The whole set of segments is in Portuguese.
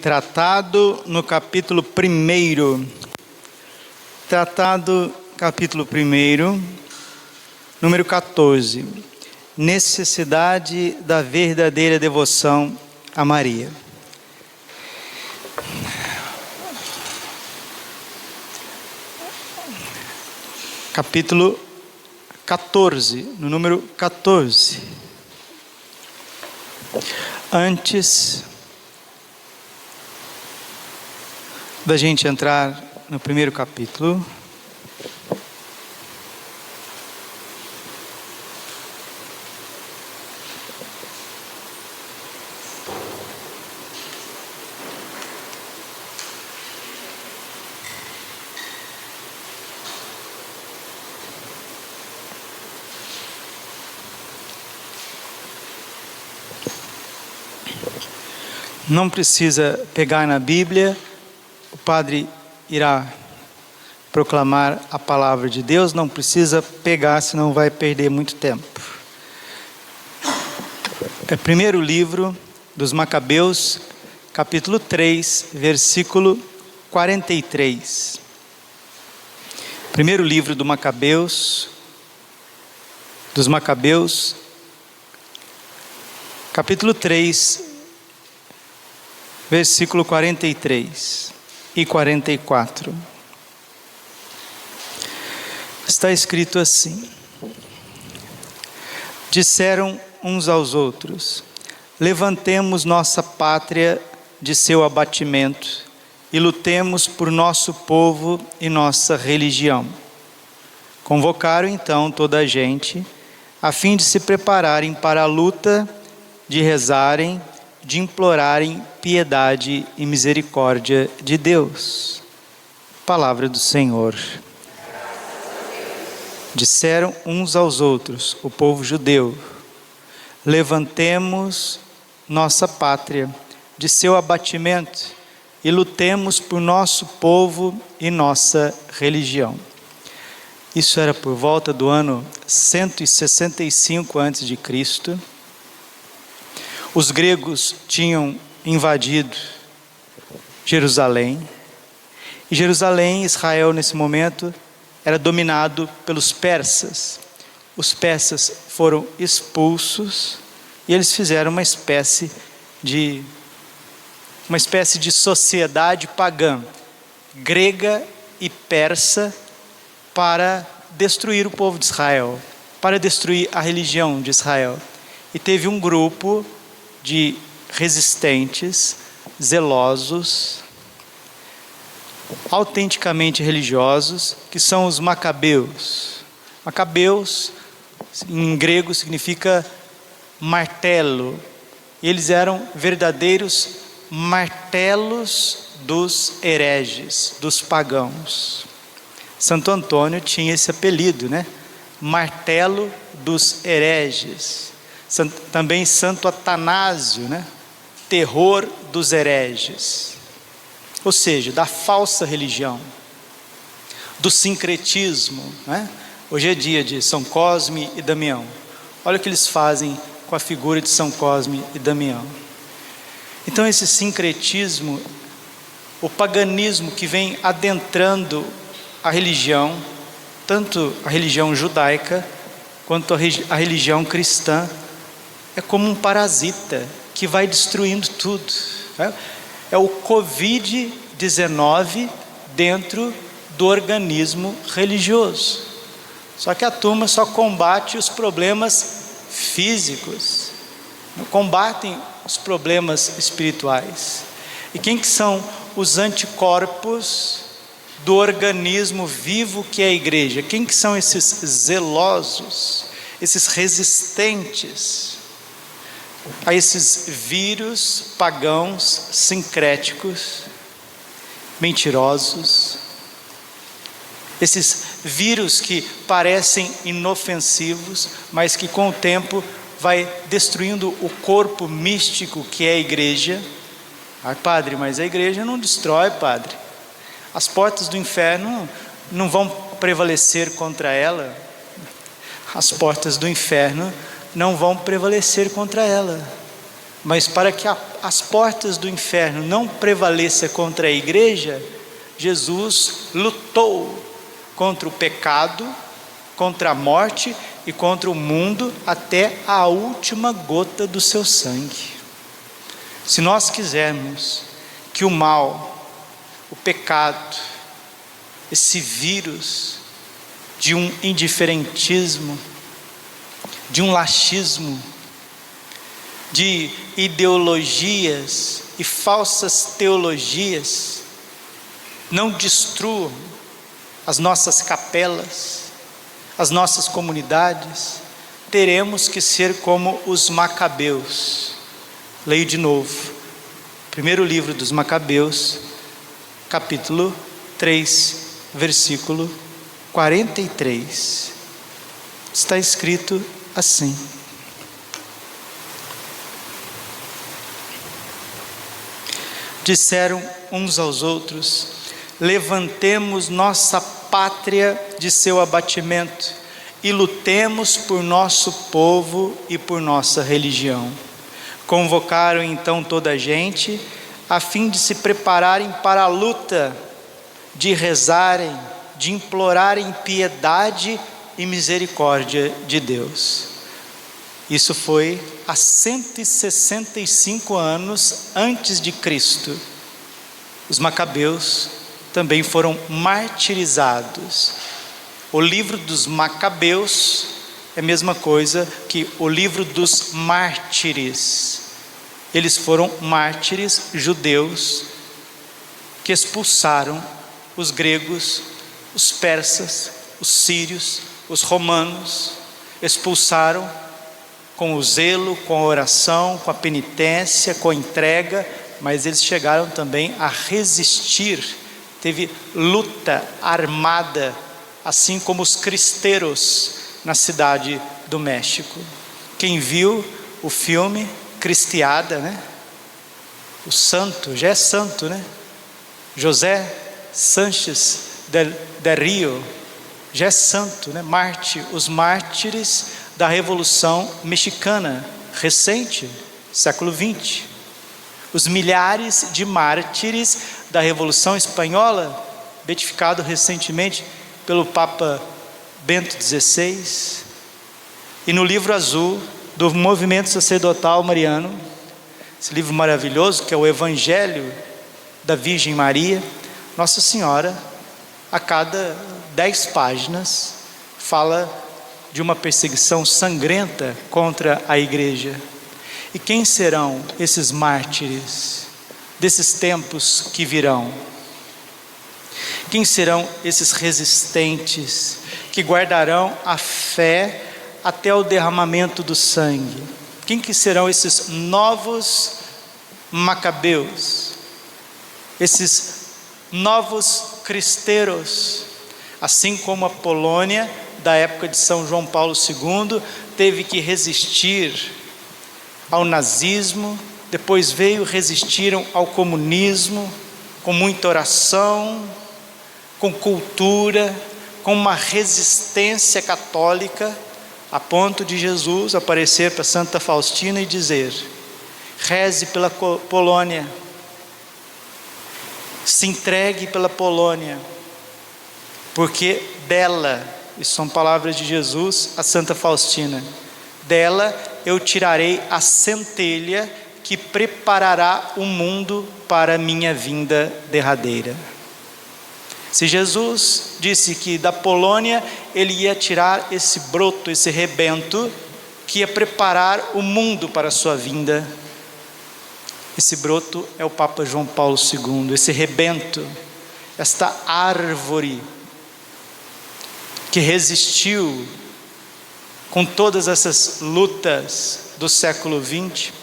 Tratado no capítulo 1. Tratado, capítulo 1, número 14. Necessidade da verdadeira devoção a Maria. Capítulo 14, no número 14. Antes da gente entrar no primeiro capítulo, não precisa pegar na Bíblia. O padre irá proclamar a palavra de Deus, não precisa pegar, senão vai perder muito tempo. É primeiro livro dos Macabeus, capítulo 3, versículo 43. Primeiro livro dos Macabeus, capítulo 3, versículo 43. E 44. Está escrito assim: disseram uns aos outros: levantemos nossa pátria de seu abatimento e lutemos por nosso povo e nossa religião. Convocaram então toda a gente, a fim de se prepararem para a luta, de rezarem, de implorarem piedade e misericórdia de Deus. Palavra do Senhor. Disseram uns aos outros, o povo judeu: levantemos nossa pátria de seu abatimento e lutemos por nosso povo e nossa religião. Isso era por volta do ano 165 a.C. Os gregos tinham invadido Jerusalém. E Jerusalém, Israel, nesse momento, era dominado pelos persas. Os persas foram expulsos e eles fizeram uma espécie de sociedade pagã, grega e persa, para destruir o povo de Israel, para destruir a religião de Israel. E teve um grupo de resistentes, zelosos, autenticamente religiosos, que são os Macabeus. Macabeus, em grego, significa martelo. Eles eram verdadeiros martelos dos hereges, dos pagãos. Santo Antônio tinha esse apelido, né? Martelo dos hereges. Também Santo Atanásio, né? Terror dos hereges, ou seja, da falsa religião, do sincretismo, né? Hoje é dia de São Cosme e Damião. Olha o que eles fazem com a figura de São Cosme e Damião. Então esse sincretismo, o paganismo que vem adentrando a religião, tanto a religião judaica quanto a religião cristã, é como um parasita que vai destruindo tudo. É o Covid-19 dentro do organismo religioso. Só que a turma só combate os problemas físicos, não combatem os problemas espirituais. E quem que são os anticorpos do organismo vivo que é a igreja? Quem que são esses zelosos, esses resistentes a esses vírus pagãos, sincréticos, mentirosos, esses vírus que parecem inofensivos, mas que com o tempo vai destruindo o corpo místico que é a igreja. Ah, padre, mas a igreja não destrói, padre. As portas do inferno não vão prevalecer contra ela. As portas do inferno não vão prevalecer contra ela. Mas para que as portas do inferno não prevaleçam contra a igreja, Jesus lutou contra o pecado, contra a morte e contra o mundo até a última gota do seu sangue. Se nós quisermos que o mal, o pecado, esse vírus de um indiferentismo, de um laxismo, de ideologias e falsas teologias não destruam as nossas capelas, as nossas comunidades, teremos que ser como os Macabeus. Leio de novo, primeiro livro dos Macabeus, capítulo 3, versículo 43. Está escrito assim: disseram uns aos outros: levantemos nossa pátria de seu abatimento e lutemos por nosso povo e por nossa religião. Convocaram então toda a gente, a fim de se prepararem para a luta, de rezarem, de implorarem piedade e misericórdia de Deus. Isso foi há 165 anos antes de Cristo. Os Macabeus também foram martirizados. O livro dos Macabeus é a mesma coisa que o livro dos mártires. Eles foram mártires judeus que expulsaram os gregos, os persas, os sírios, os romanos. Expulsaram com o zelo, com a oração, com a penitência, com a entrega, mas eles chegaram também a resistir. Teve luta armada, assim como os cristeiros na cidade do México. Quem viu o filme Cristiada, né? O santo, já é santo, né? José Sánchez del Rio, já é santo, né? Mártir, os mártires da Revolução Mexicana, recente, século 20. Os milhares de mártires da Revolução Espanhola, beatificado recentemente pelo Papa Bento XVI. E no livro azul do Movimento Sacerdotal Mariano, esse livro maravilhoso que é o Evangelho da Virgem Maria, Nossa Senhora, a cada 10 páginas, fala de uma perseguição sangrenta contra a igreja. E quem serão esses mártires desses tempos que virão? Quem serão esses resistentes que guardarão a fé até o derramamento do sangue? Quem que serão esses novos macabeus? Esses novos cristeiros? Assim como a Polônia da época de São João Paulo II teve que resistir ao nazismo, depois resistiram ao comunismo, com muita oração, com cultura, com uma resistência católica, a ponto de Jesus aparecer para Santa Faustina e dizer: reze pela Polônia, se entregue pela Polônia, porque dela, isso são palavras de Jesus a Santa Faustina, dela eu tirarei a centelha que preparará o mundo para a minha vinda derradeira. Se Jesus disse que da Polônia ele ia tirar esse broto, esse rebento, que ia preparar o mundo para a sua vinda, esse broto é o Papa João Paulo II, esse rebento, esta árvore que resistiu com todas essas lutas do século XX,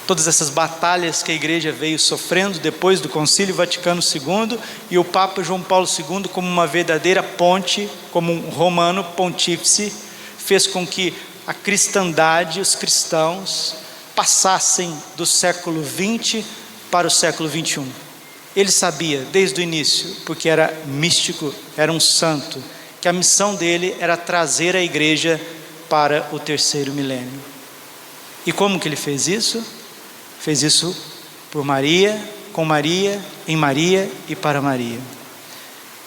todas essas batalhas que a igreja veio sofrendo depois do Concílio Vaticano II, e o Papa João Paulo II, como uma verdadeira ponte, como um romano pontífice, fez com que a cristandade, os cristãos, passassem do século XX para o século XXI. Ele sabia desde o início, porque era místico, era um santo, que a missão dele era trazer a igreja para o terceiro milênio. E como que ele fez isso? Fez isso por Maria, com Maria, em Maria e para Maria.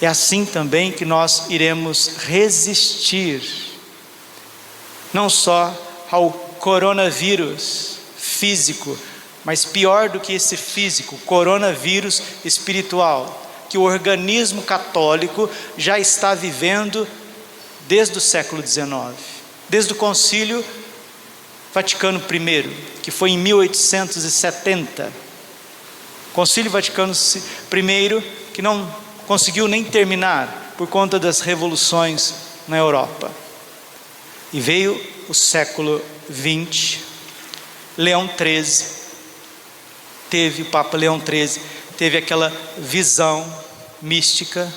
É assim também que nós iremos resistir, não só ao coronavírus físico, mas pior do que esse físico, coronavírus espiritual, que o organismo católico já está vivendo desde o século XIX, desde o Concílio Vaticano I, que foi em 1870. Concílio Vaticano I, que não conseguiu nem terminar por conta das revoluções na Europa. E veio o século XX, Leão XIII, o Papa Leão XIII, teve aquela visão mística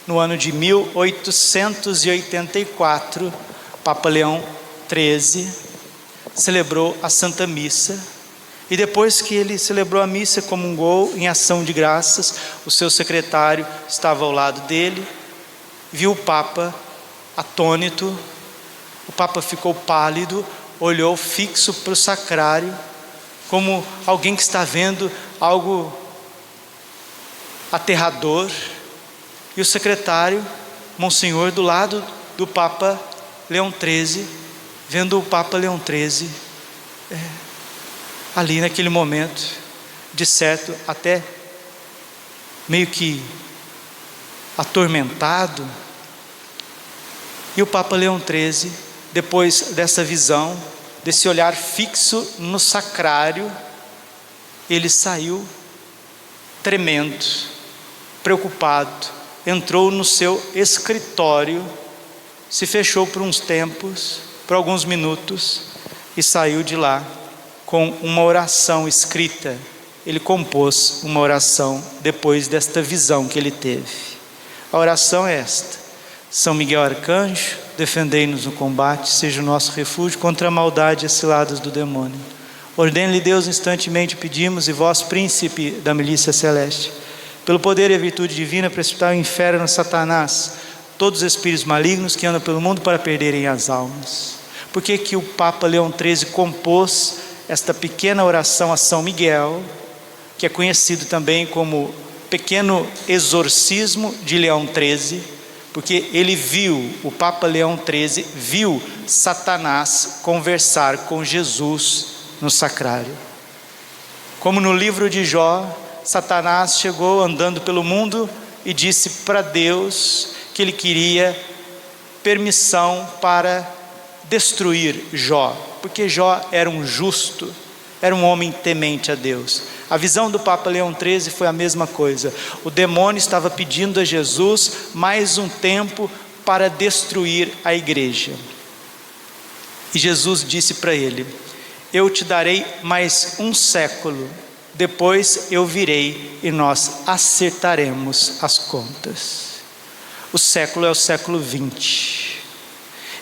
no ano de 1884, Papa Leão XIII celebrou a Santa Missa, e depois que ele celebrou a missa, comungou em ação de graças, o seu secretário estava ao lado dele, viu o Papa atônito, o Papa ficou pálido, olhou fixo para o sacrário, como alguém que está vendo algo aterrador, e o secretário, Monsenhor, do lado do Papa Leão XIII, vendo o Papa Leão XIII, ali naquele momento, de certo, até meio que atormentado. E o Papa Leão XIII, depois dessa visão, desse olhar fixo no sacrário, ele saiu tremendo, preocupado, entrou no seu escritório, se fechou por uns tempos, por alguns minutos, e saiu de lá com uma oração escrita. Ele compôs uma oração depois desta visão que ele teve. A oração é esta: São Miguel Arcanjo, defendei-nos no combate, seja o nosso refúgio contra a maldade e as ciladas do demônio. Ordene-lhe Deus, instantemente pedimos, e vós, príncipe da milícia celeste, pelo poder e a virtude divina, precipitai o inferno, Satanás, todos os espíritos malignos que andam pelo mundo para perderem as almas. Por que que o Papa Leão XIII compôs esta pequena oração a São Miguel, que é conhecido também como pequeno exorcismo de Leão XIII? Porque ele viu, o Papa Leão XIII viu Satanás conversar com Jesus no sacrário. Como no livro de Jó, Satanás chegou andando pelo mundo e disse para Deus que ele queria permissão para destruir Jó, porque Jó era um justo, era um homem temente a Deus. A visão do Papa Leão XIII foi a mesma coisa. O demônio estava pedindo a Jesus mais um tempo para destruir a igreja. E Jesus disse para ele: eu te darei mais um século, depois eu virei e nós acertaremos as contas. O século é o século XX,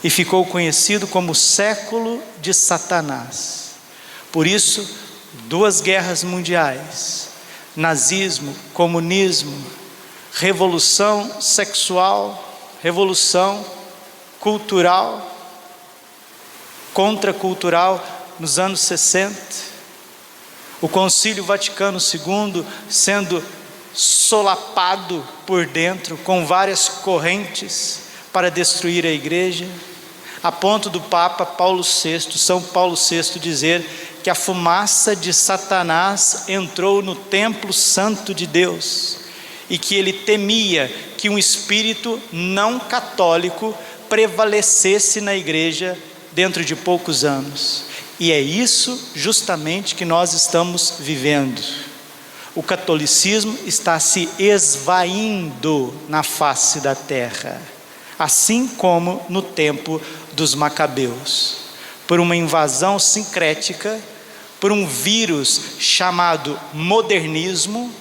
e ficou conhecido como o século de Satanás. Por isso, 2 guerras mundiais, nazismo, comunismo, revolução sexual, revolução cultural, contracultural nos anos 60, o Concílio Vaticano II sendo solapado por dentro com várias correntes para destruir a igreja, a ponto do Papa Paulo VI, São Paulo VI, dizer que a fumaça de Satanás entrou no templo santo de Deus, e que ele temia que um espírito não católico prevalecesse na igreja dentro de poucos anos. E é isso justamente que nós estamos vivendo. O catolicismo está se esvaindo na face da terra, assim como no tempo dos Macabeus, por uma invasão sincrética, por um vírus chamado modernismo,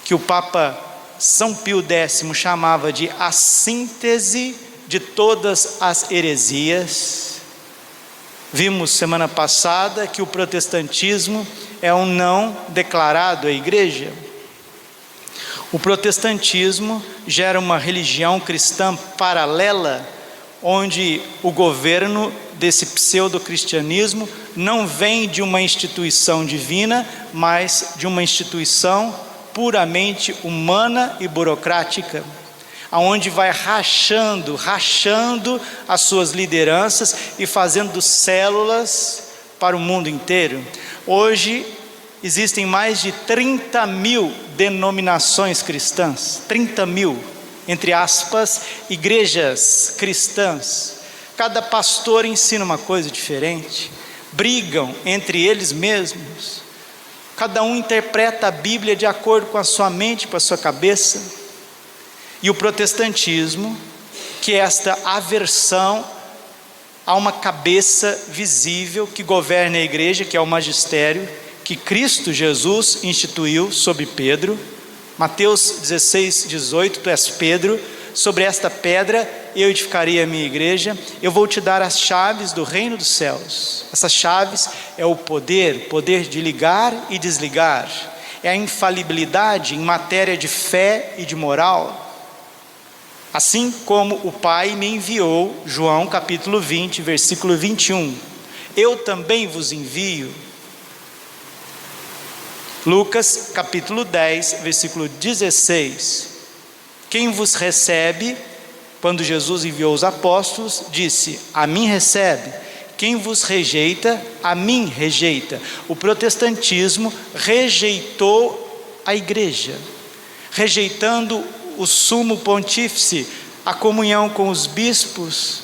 que o Papa São Pio X chamava de a síntese de todas as heresias. Vimos semana passada que o protestantismo é um não declarado à igreja. O protestantismo gera uma religião cristã paralela, onde o governo desse pseudo-cristianismo não vem de uma instituição divina, mas de uma instituição puramente humana e burocrática, aonde vai rachando as suas lideranças e fazendo células para o mundo inteiro. Hoje existem mais de 30 mil denominações cristãs, 30 mil, entre aspas, igrejas cristãs. Cada pastor ensina uma coisa diferente, brigam entre eles mesmos, cada um interpreta a Bíblia de acordo com a sua mente, com a sua cabeça. E o protestantismo, que é esta aversão a uma cabeça visível que governa a igreja, que é o magistério, que Cristo Jesus instituiu sobre Pedro. Mateus 16, 18, tu és Pedro, sobre esta pedra eu edificarei a minha igreja, eu vou te dar as chaves do reino dos céus. Essas chaves é o poder de ligar e desligar, é a infalibilidade em matéria de fé e de moral. Assim como o Pai me enviou, João capítulo 20, versículo 21, eu também vos envio. Lucas capítulo 10, versículo 16, quem vos recebe, quando Jesus enviou os apóstolos, disse, a mim recebe, quem vos rejeita, a mim rejeita. O protestantismo rejeitou a igreja, rejeitando o sumo pontífice, a comunhão com os bispos,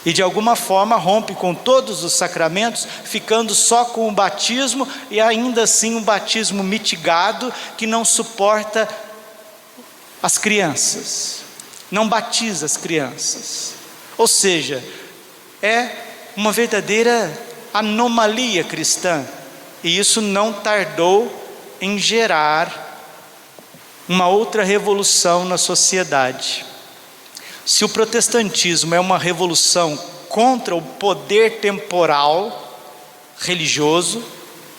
e de alguma forma rompe com todos os sacramentos, ficando só com o batismo, e ainda assim um batismo mitigado, que não suporta as crianças, não batiza as crianças. Ou seja, é uma verdadeira anomalia cristã, e isso não tardou em gerar uma outra revolução na sociedade. Se o protestantismo é uma revolução contra o poder temporal religioso,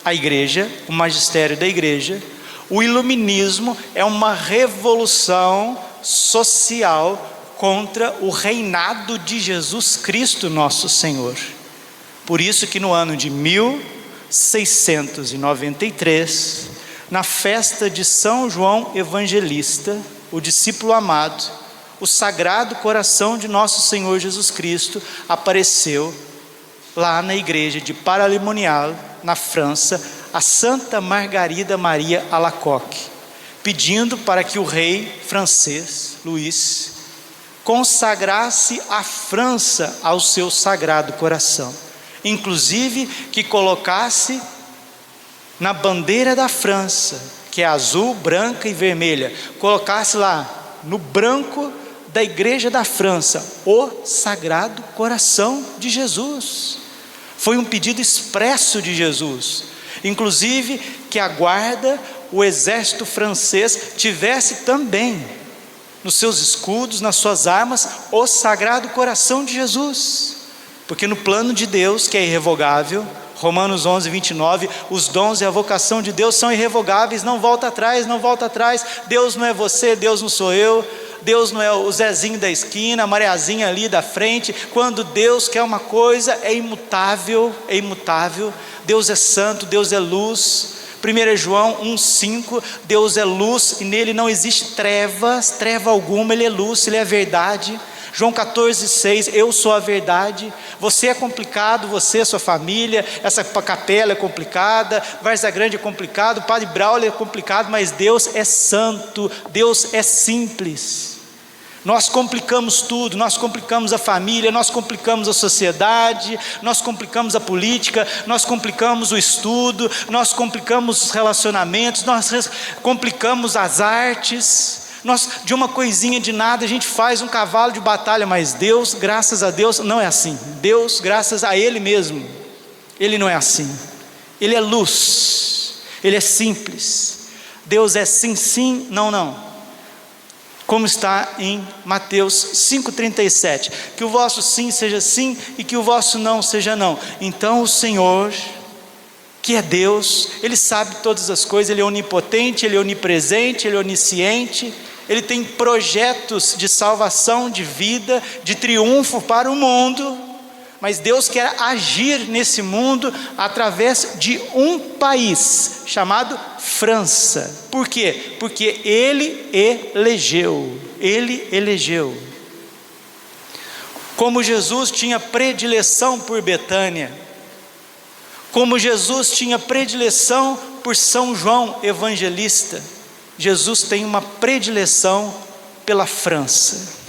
a igreja, o magistério da igreja, o iluminismo é uma revolução social contra o reinado de Jesus Cristo, nosso Senhor. Por isso que no ano de 1693, na festa de São João Evangelista, o discípulo amado, o Sagrado Coração de nosso Senhor Jesus Cristo apareceu lá na igreja de Paralimonial, na França, a Santa Margarida Maria Alacoque, pedindo para que o rei francês, Luís, consagrasse a França ao seu Sagrado Coração, inclusive que colocasse na bandeira da França, que é azul, branca e vermelha, colocasse lá no branco da igreja da França, o Sagrado Coração de Jesus. Foi um pedido expresso de Jesus, inclusive que a guarda, o exército francês tivesse também nos seus escudos, nas suas armas, o Sagrado Coração de Jesus, porque no plano de Deus, que é irrevogável, Romanos 11, 29, os dons e a vocação de Deus são irrevogáveis, não volta atrás, não volta atrás. Deus não é você, Deus não sou eu, Deus não é o Zezinho da esquina, a Mariazinha ali da frente. Quando Deus quer uma coisa, é imutável, é imutável. Deus é santo, Deus é luz. 1 João 1,5, Deus é luz e nele não existe trevas, treva alguma, ele é luz, ele é a verdade. João 14,6, eu sou a verdade. Você é complicado, você, sua família, essa capela é complicada, Várzea Grande é complicado, Padre Braulio é complicado, mas Deus é santo, Deus é simples. Nós complicamos tudo, nós complicamos a família, nós complicamos a sociedade, nós complicamos a política, nós complicamos o estudo, nós complicamos os relacionamentos, nós complicamos as artes. Nós, de uma coisinha de nada, a gente faz um cavalo de batalha, mas Deus, graças a Deus, não é assim. Deus, graças a Ele mesmo, Ele não é assim. Ele é luz, Ele é simples. Deus é sim, sim, não, não. Como está em Mateus 5,37, que o vosso sim seja sim e que o vosso não seja não. Então o Senhor, que é Deus, Ele sabe todas as coisas, Ele é onipotente, Ele é onipresente, Ele é onisciente, Ele tem projetos de salvação, de vida, de triunfo para o mundo, mas Deus quer agir nesse mundo através de um país chamado França. Por quê? Porque Ele elegeu. Como Jesus tinha predileção por Betânia, como Jesus tinha predileção por São João Evangelista, Jesus tem uma predileção pela França.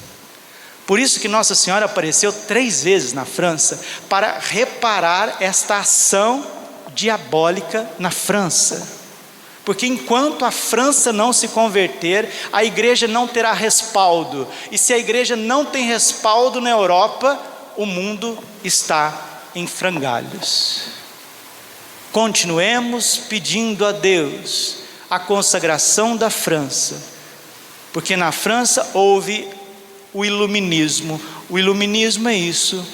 Por isso que Nossa Senhora apareceu 3 vezes na França, para reparar esta ação diabólica na França. Porque enquanto a França não se converter, a igreja não terá respaldo. E se a igreja não tem respaldo na Europa, o mundo está em frangalhos. Continuemos pedindo a Deus a consagração da França, porque na França houve o iluminismo. O iluminismo é isso,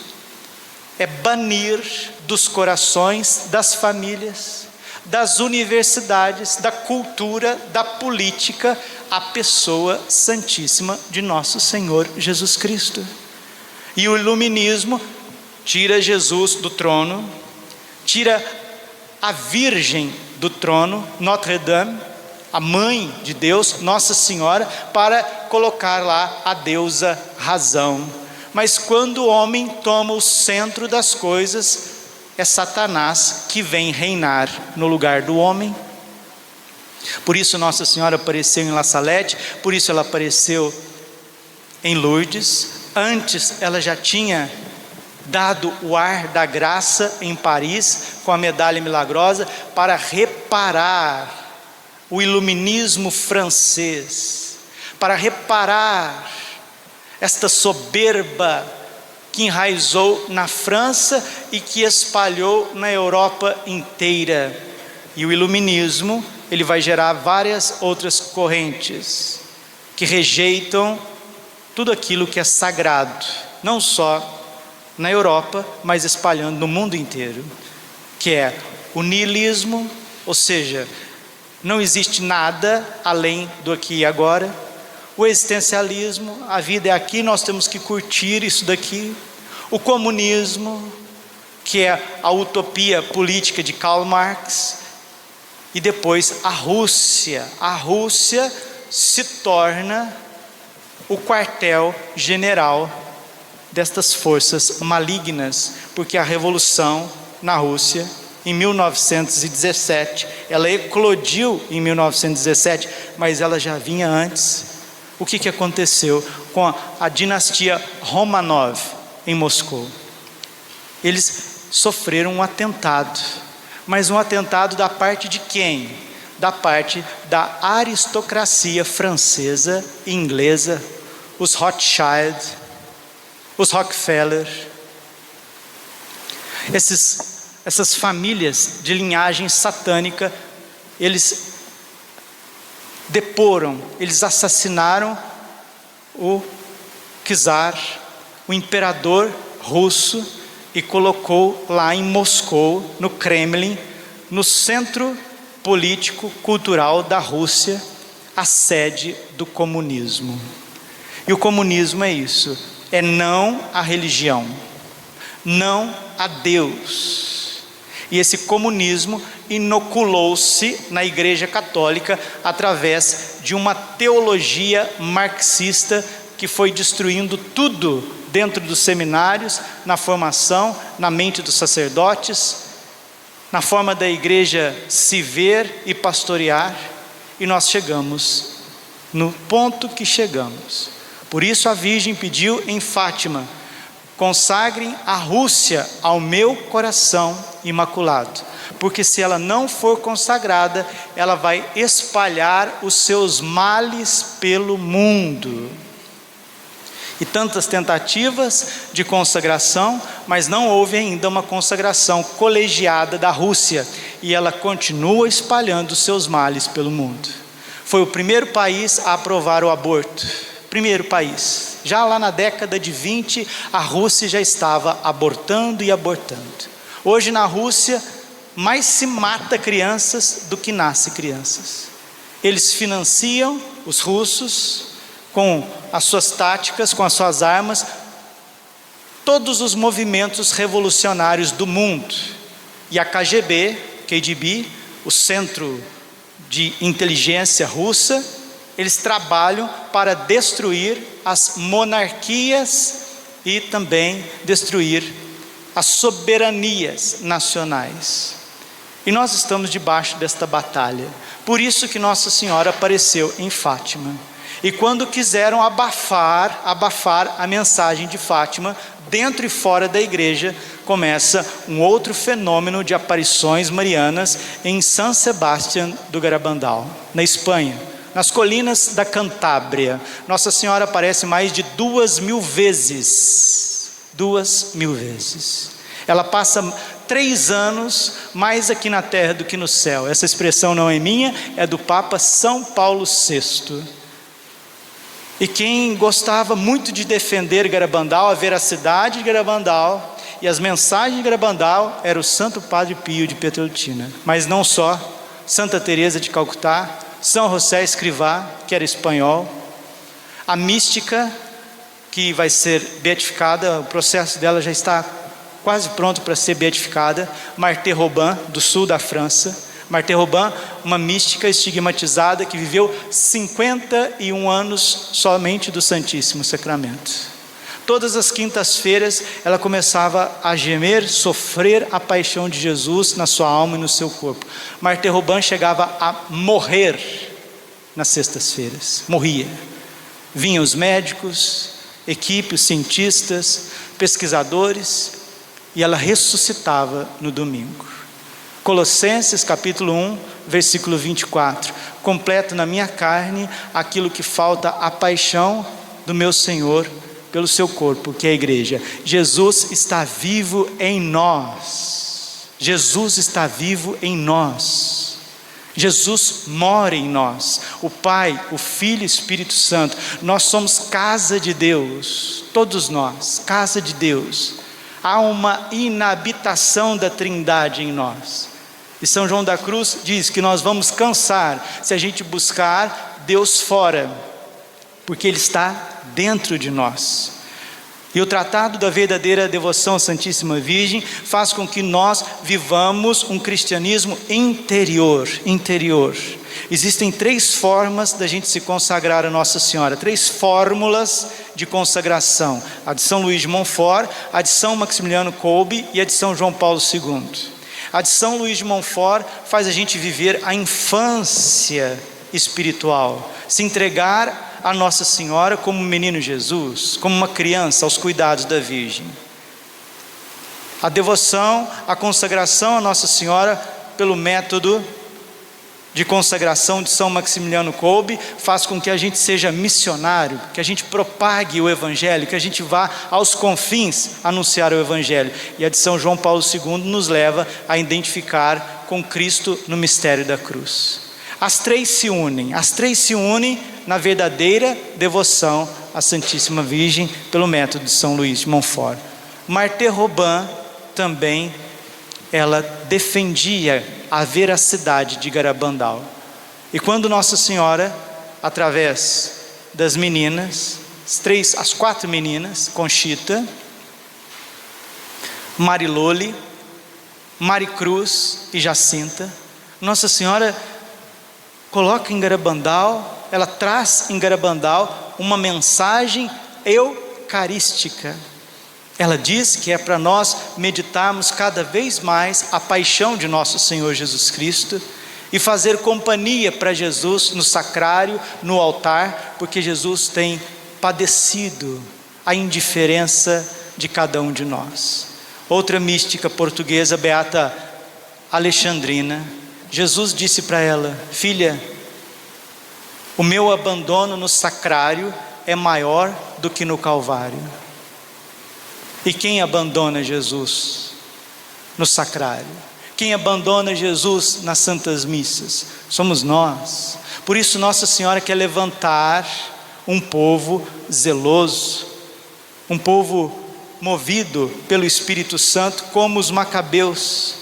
é banir dos corações das famílias, das universidades, da cultura, da política, a pessoa santíssima de nosso Senhor Jesus Cristo. E o iluminismo tira Jesus do trono, tira a Virgem do trono, Notre Dame, a mãe de Deus, Nossa Senhora, para colocar lá a deusa razão. Mas quando o homem toma o centro das coisas, é Satanás que vem reinar no lugar do homem. Por isso Nossa Senhora apareceu em La Salette, por isso ela apareceu em Lourdes. Antes ela já tinha dado o ar da graça em Paris, com a medalha milagrosa, para reparar o iluminismo francês, para reparar esta soberba que enraizou na França e que espalhou na Europa inteira. E o iluminismo, ele vai gerar várias outras correntes que rejeitam tudo aquilo que é sagrado, não só na Europa, mas espalhando no mundo inteiro, que é o niilismo, ou seja, não existe nada além do aqui e agora. O existencialismo, a vida é aqui, nós temos que curtir isso daqui. O comunismo, que é a utopia política de Karl Marx. E depois a Rússia se torna o quartel-general destas forças malignas, porque a revolução na Rússia, em 1917, ela eclodiu em 1917, mas ela já vinha antes. O que aconteceu com a dinastia Romanov em Moscou? Eles sofreram um atentado, mas um atentado da parte de quem? Da parte da aristocracia francesa e inglesa, os Rothschild, os Rockefeller, essas famílias de linhagem satânica. Eles deporam, eles assassinaram o czar, o imperador russo, e colocou lá em Moscou, no Kremlin, no centro político, cultural da Rússia, a sede do comunismo. E o comunismo é isso, é não à religião, não a Deus. E esse comunismo inoculou-se na Igreja Católica através de uma teologia marxista que foi destruindo tudo dentro dos seminários, na formação, na mente dos sacerdotes, na forma da igreja se ver e pastorear, e nós chegamos no ponto que chegamos. Por isso a Virgem pediu em Fátima: consagrem a Rússia ao meu coração imaculado, porque se ela não for consagrada, ela vai espalhar os seus males pelo mundo. E tantas tentativas de consagração, mas não houve ainda uma consagração colegiada da Rússia, e ela continua espalhando os seus males pelo mundo. Foi o primeiro país a aprovar o aborto, primeiro país. Já lá na década de 20, a Rússia já estava abortando e abortando. Hoje na Rússia, mais se mata crianças do que nasce crianças. Eles financiam, os russos, com as suas táticas, com as suas armas, todos os movimentos revolucionários do mundo. E a KGB, o Centro de Inteligência Russa, eles trabalham para destruir as monarquias e também destruir as soberanias nacionais. E nós estamos debaixo desta batalha. Por isso que Nossa Senhora apareceu em Fátima. E quando quiseram abafar a mensagem de Fátima, dentro e fora da igreja, começa um outro fenômeno de aparições marianas em San Sebastián do Garabandal, na Espanha, nas colinas da Cantábria. Nossa Senhora aparece mais de 2.000 vezes. 2.000 vezes. Ela passa 3 anos mais aqui na terra do que no céu. Essa expressão não é minha, é do Papa São Paulo VI. E quem gostava muito de defender Garabandal, a veracidade de Garabandal e as mensagens de Garabandal, era o Santo Padre Pio de Pietrelcina. Mas não só, Santa Teresa de Calcutá, São José Escrivá, que era espanhol, a mística que vai ser beatificada, o processo dela já está quase pronto para ser beatificada, Marthe Robin, do sul da França. Marthe Robin, uma mística estigmatizada que viveu 51 anos somente do Santíssimo Sacramento. Todas as quintas-feiras ela começava a gemer, sofrer a paixão de Jesus na sua alma e no seu corpo. Marthe Robin chegava a morrer nas sextas-feiras, morria. Vinham os médicos, equipes, cientistas, pesquisadores, e ela ressuscitava no domingo. Colossenses capítulo 1, versículo 24, completo na minha carne aquilo que falta a paixão do meu Senhor pelo seu corpo, que é a igreja. Jesus está vivo em nós. Jesus está vivo em nós. Jesus mora em nós, o Pai, o Filho e o Espírito Santo. Nós somos casa de Deus, todos nós, casa de Deus. Há uma inabitação da Trindade em nós. E São João da Cruz diz que nós vamos cansar se a gente buscar Deus fora, porque Ele está dentro de nós. E o tratado da verdadeira devoção à Santíssima Virgem faz com que nós vivamos um cristianismo interior. Existem 3 formas da gente se consagrar a Nossa Senhora, 3 fórmulas de consagração: a de São Luís de Montfort, a de São Maximiliano Kolbe e a de São João Paulo II. A de São Luís de Montfort faz a gente viver a infância espiritual, se entregar a Nossa Senhora como um menino Jesus, como uma criança aos cuidados da Virgem. A devoção, a consagração a Nossa Senhora pelo método de consagração de São Maximiliano Kolbe faz com que a gente seja missionário, que a gente propague o Evangelho, que a gente vá aos confins anunciar o Evangelho. E a de São João Paulo II nos leva a identificar com Cristo no mistério da cruz. As 3 se unem na verdadeira devoção à Santíssima Virgem pelo método de São Luís de Montfort. Marthe Robin também, ela defendia a veracidade de Garabandal. E quando Nossa Senhora, através das meninas, as 4 meninas, Conchita, Marilole, Maricruz e Jacinta, Nossa Senhora coloca em Garabandal, ela traz em Garabandal uma mensagem eucarística. Ela diz que é para nós meditarmos cada vez mais a paixão de nosso Senhor Jesus Cristo e fazer companhia para Jesus no sacrário, no altar, porque Jesus tem padecido a indiferença de cada um de nós. Outra mística portuguesa, Beata Alexandrina, Jesus disse para ela: filha, o meu abandono no sacrário é maior do que no Calvário. E quem abandona Jesus no sacrário? Quem abandona Jesus nas santas missas? Somos nós. Por isso Nossa Senhora quer levantar um povo zeloso, um povo movido pelo Espírito Santo, como os Macabeus.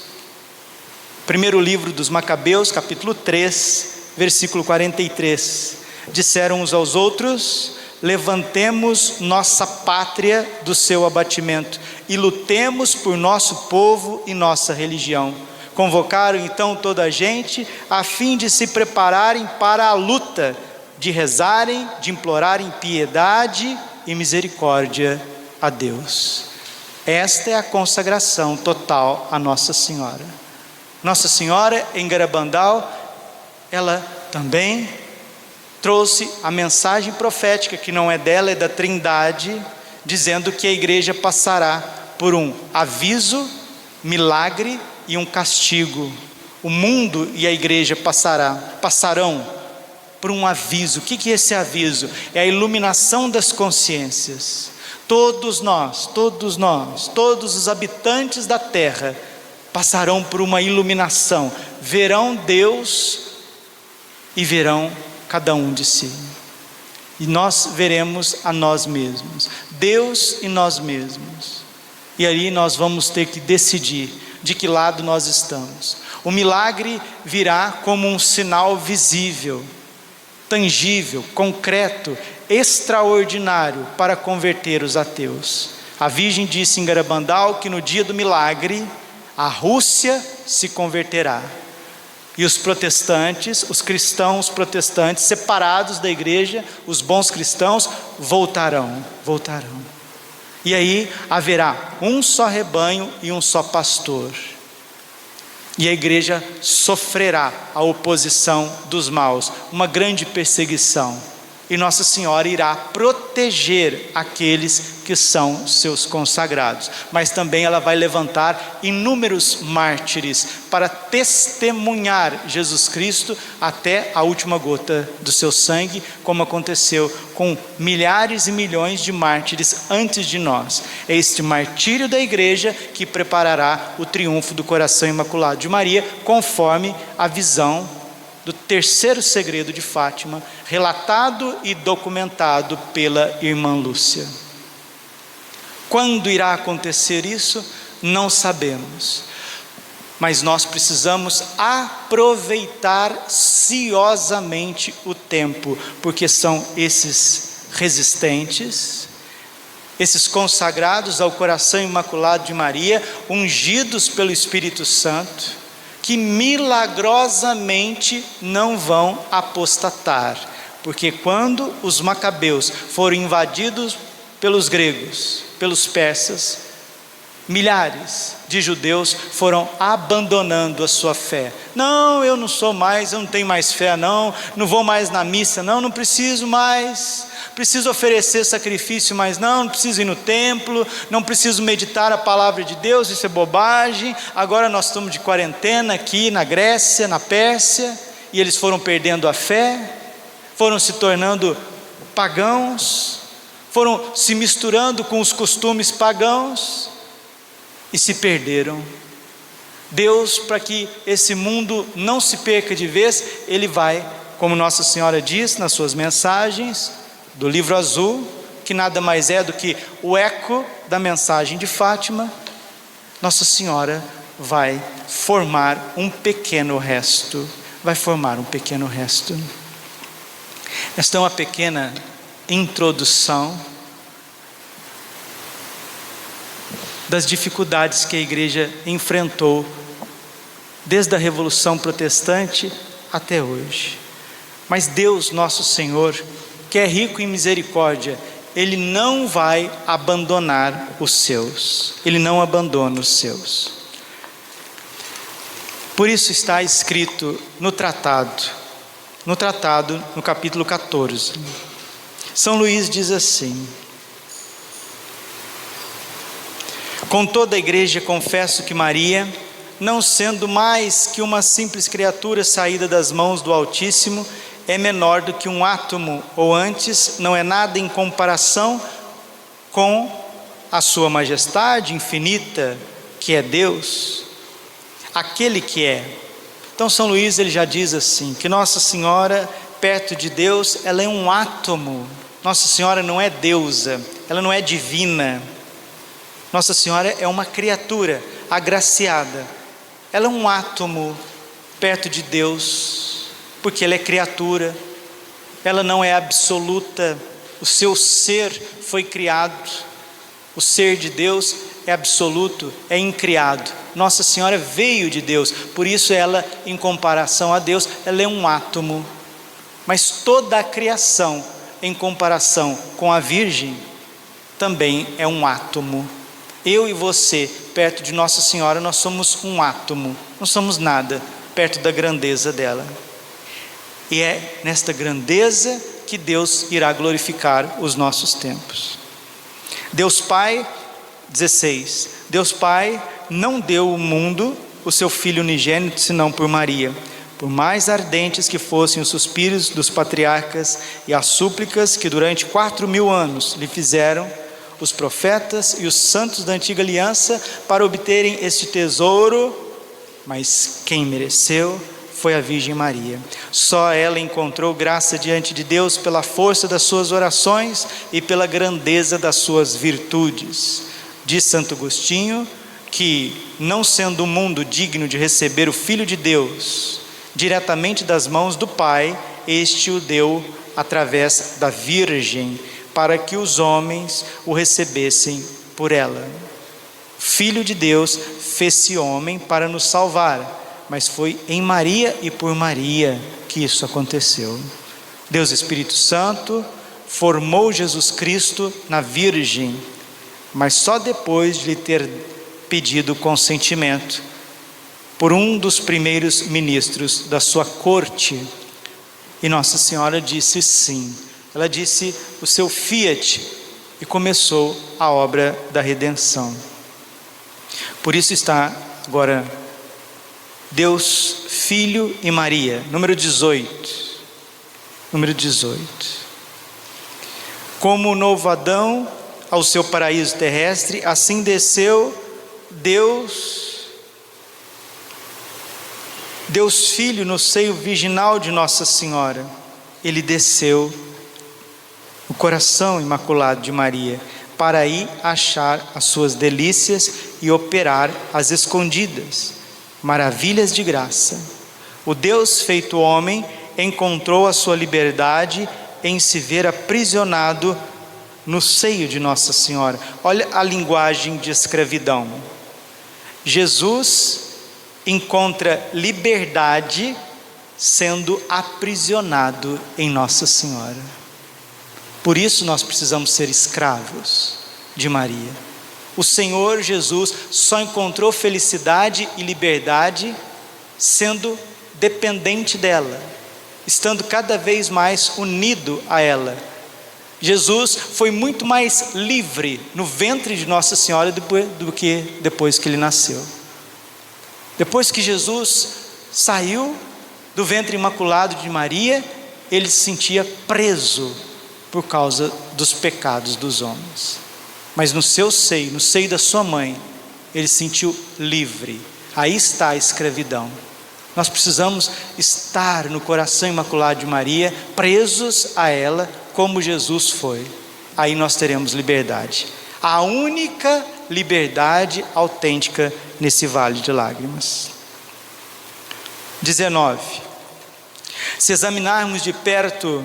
Primeiro livro dos Macabeus, capítulo 3, versículo 43. Disseram uns aos outros: levantemos nossa pátria do seu abatimento e lutemos por nosso povo e nossa religião. Convocaram então toda a gente a fim de se prepararem para a luta, de rezarem, de implorarem piedade e misericórdia a Deus. Esta é a consagração total a Nossa Senhora. Nossa Senhora em Garabandal, ela também trouxe a mensagem profética, que não é dela, é da Trindade, dizendo que a igreja passará por um aviso, milagre e um castigo. O mundo e a igreja passarão por um aviso. O que é esse aviso? É a iluminação das consciências. Todos nós, todos os habitantes da terra passarão por uma iluminação, verão Deus e verão cada um de si. E nós veremos a nós mesmos, Deus e nós mesmos. E aí nós vamos ter que decidir de que lado nós estamos. O milagre virá como um sinal visível, tangível, concreto, extraordinário para converter os ateus. A Virgem disse em Garabandal que no dia do milagre a Rússia se converterá e os protestantes, os cristãos protestantes separados da igreja, os bons cristãos voltarão. E aí haverá um só rebanho e um só pastor. E a igreja sofrerá a oposição dos maus, uma grande perseguição. E Nossa Senhora irá proteger aqueles que são seus consagrados. Mas também ela vai levantar inúmeros mártires para testemunhar Jesus Cristo até a última gota do seu sangue, como aconteceu com milhares e milhões de mártires antes de nós. É este martírio da igreja que preparará o triunfo do coração imaculado de Maria, conforme a visão do terceiro segredo de Fátima, relatado e documentado pela irmã Lúcia. Quando irá acontecer isso? Não sabemos, mas nós precisamos aproveitar ciosamente o tempo, porque são esses resistentes, esses consagrados ao coração imaculado de Maria, ungidos pelo Espírito Santo, que milagrosamente não vão apostatar, porque quando os macabeus foram invadidos pelos gregos, pelos persas, milhares de judeus foram abandonando a sua fé. Não, eu não sou mais, eu não tenho mais fé, não vou mais na missa, não preciso mais, preciso oferecer sacrifício, mas não preciso ir no templo, não preciso meditar a palavra de Deus, isso é bobagem. Agora nós estamos de quarentena aqui na Grécia, na Pérsia, e eles foram perdendo a fé, foram se tornando pagãos, foram se misturando com os costumes pagãos e se perderam. Deus, para que esse mundo não se perca de vez, Ele vai, como Nossa Senhora diz nas suas mensagens do livro azul, que nada mais é do que o eco da mensagem de Fátima, Nossa Senhora vai formar um pequeno resto. Esta é uma pequena introdução das dificuldades que a igreja enfrentou desde a Revolução Protestante até hoje. Mas Deus, nosso Senhor, que é rico em misericórdia, Ele não vai abandonar os seus. Ele não abandona os seus. Por isso está escrito no tratado, no capítulo 14. São Luís diz assim: com toda a igreja confesso que Maria, não sendo mais que uma simples criatura saída das mãos do Altíssimo, é menor do que um átomo, ou antes, não é nada em comparação com a sua majestade infinita, que é Deus, aquele que é. Então São Luís ele já diz assim, que Nossa Senhora, perto de Deus, ela é um átomo. Nossa Senhora não é deusa, ela não é divina. Nossa Senhora é uma criatura agraciada, ela é um átomo perto de Deus, porque ela é criatura, ela não é absoluta, o seu ser foi criado. O ser de Deus é absoluto, é incriado. Nossa Senhora veio de Deus, por isso ela, em comparação a Deus, ela é um átomo. Mas toda a criação, em comparação com a Virgem, também é um átomo. Eu e você, perto de Nossa Senhora, nós somos um átomo, não somos nada perto da grandeza dela. E é nesta grandeza que Deus irá glorificar os nossos tempos. Deus Pai, 16, Deus Pai não deu ao mundo o seu Filho unigênito, senão por Maria. Por mais ardentes que fossem os suspiros dos patriarcas e as súplicas que durante 4.000 anos lhe fizeram os profetas e os santos da antiga aliança para obterem este tesouro, mas quem mereceu foi a Virgem Maria. Só ela encontrou graça diante de Deus pela força das suas orações e pela grandeza das suas virtudes. Diz Santo Agostinho que, não sendo o mundo digno de receber o Filho de Deus diretamente das mãos do Pai, este o deu através da Virgem, para que os homens o recebessem por ela. O Filho de Deus fez-se homem para nos salvar, mas foi em Maria e por Maria que isso aconteceu. Deus Espírito Santo formou Jesus Cristo na Virgem, mas só depois de lhe ter pedido consentimento por um dos primeiros ministros da sua corte. E Nossa Senhora disse sim. Ela disse o seu fiat e começou a obra da redenção. Por isso está agora Deus, Filho e Maria, número 18. Número 18. Como o novo Adão ao seu paraíso terrestre, assim desceu Deus Filho no seio virginal de Nossa Senhora. Ele desceu no coração imaculado de Maria, para aí achar as suas delícias e operar as escondidas maravilhas de graça. O Deus feito homem encontrou a sua liberdade em se ver aprisionado no seio de Nossa Senhora. Olha a linguagem de escravidão. Jesus encontra liberdade sendo aprisionado em Nossa Senhora. Por isso nós precisamos ser escravos de Maria. O Senhor Jesus só encontrou felicidade e liberdade sendo dependente dela, estando cada vez mais unido a ela. Jesus foi muito mais livre no ventre de Nossa Senhora do que depois que ele nasceu. Depois que Jesus saiu do ventre imaculado de Maria, ele se sentia preso por causa dos pecados dos homens. Mas no seu seio, no seio da sua mãe, ele se sentiu livre. Aí está a escravidão. Nós precisamos estar no coração imaculado de Maria, presos a ela, como Jesus foi. Aí nós teremos liberdade. A única liberdade autêntica nesse vale de lágrimas. 19. Se examinarmos de perto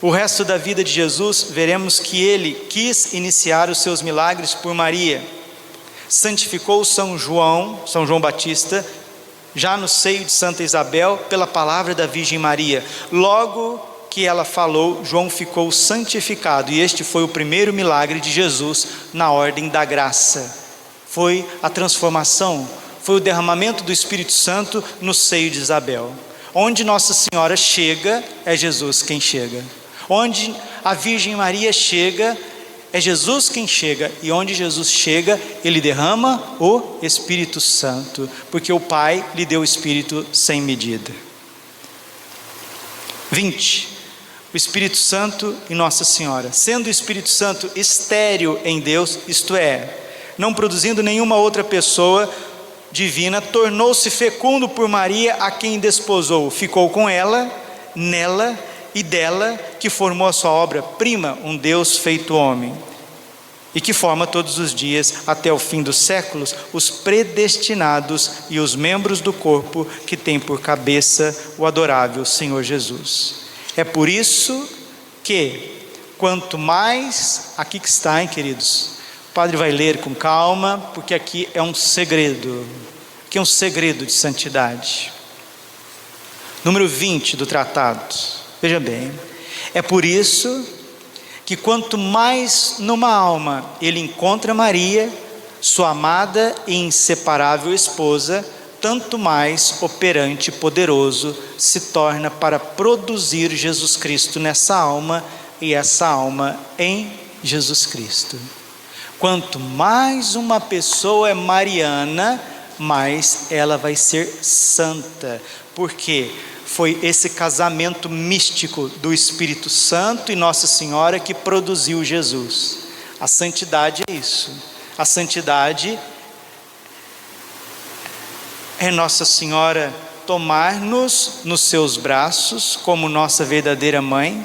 o resto da vida de Jesus, veremos que ele quis iniciar os seus milagres por Maria. Santificou São João Batista, já no seio de Santa Isabel, pela palavra da Virgem Maria. Logo que ela falou, João ficou santificado, e este foi o primeiro milagre de Jesus na ordem da graça. Foi a transformação, foi o derramamento do Espírito Santo no seio de Isabel. Onde Nossa Senhora chega, é Jesus quem chega. Onde a Virgem Maria chega, é Jesus quem chega. E onde Jesus chega, ele derrama o Espírito Santo, porque o Pai lhe deu o Espírito sem medida. 20. O Espírito Santo e Nossa Senhora. Sendo o Espírito Santo estéril em Deus, isto é, não produzindo nenhuma outra pessoa divina, tornou-se fecundo por Maria, a quem desposou. Ficou com ela, nela e dela, que formou a sua obra-prima, um Deus feito homem, e que forma todos os dias, até o fim dos séculos, os predestinados e os membros do corpo que tem por cabeça o adorável Senhor Jesus. É por isso que quanto mais, aqui que está, hein, queridos? O padre vai ler com calma, porque aqui é um segredo. Aqui é um segredo de santidade. Número 20 do tratado. Veja bem. É por isso que quanto mais numa alma ele encontra Maria, sua amada e inseparável esposa, tanto mais operante e poderoso se torna para produzir Jesus Cristo nessa alma e essa alma em Jesus Cristo. Quanto mais uma pessoa é mariana, mais ela vai ser santa, porque foi esse casamento místico do Espírito Santo e Nossa Senhora que produziu Jesus. A santidade é isso. A santidade é Nossa Senhora tomar-nos nos seus braços como nossa verdadeira mãe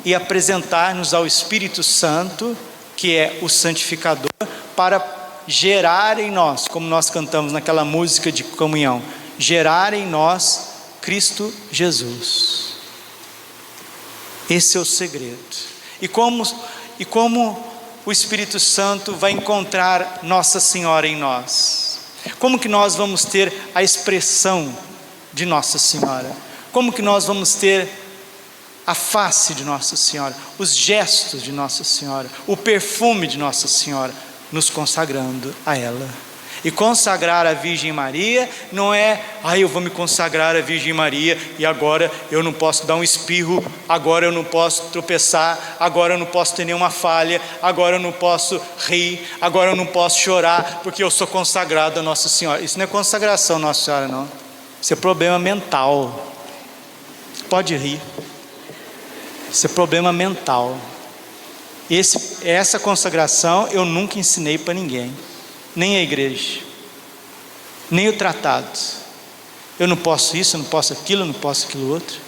e apresentar-nos ao Espírito Santo, que é o santificador, para gerar em nós, como nós cantamos naquela música de comunhão, gerar em nós Cristo Jesus. Esse é o segredo. E como o Espírito Santo vai encontrar Nossa Senhora em nós? Como que nós vamos ter a expressão de Nossa Senhora? Como que nós vamos ter a face de Nossa Senhora, os gestos de Nossa Senhora, o perfume de Nossa Senhora? Nos consagrando a ela. E consagrar a Virgem Maria não é, eu vou me consagrar à Virgem Maria e agora eu não posso dar um espirro, agora eu não posso tropeçar, agora eu não posso ter nenhuma falha, agora eu não posso rir, agora eu não posso chorar, porque eu sou consagrado a Nossa Senhora. Isso não é consagração a Nossa Senhora, não. Isso é problema mental. Pode rir. Isso é problema mental. Essa consagração eu nunca ensinei para ninguém, nem a igreja, nem o tratado. Eu não posso isso, eu não posso aquilo, eu não posso aquilo outro.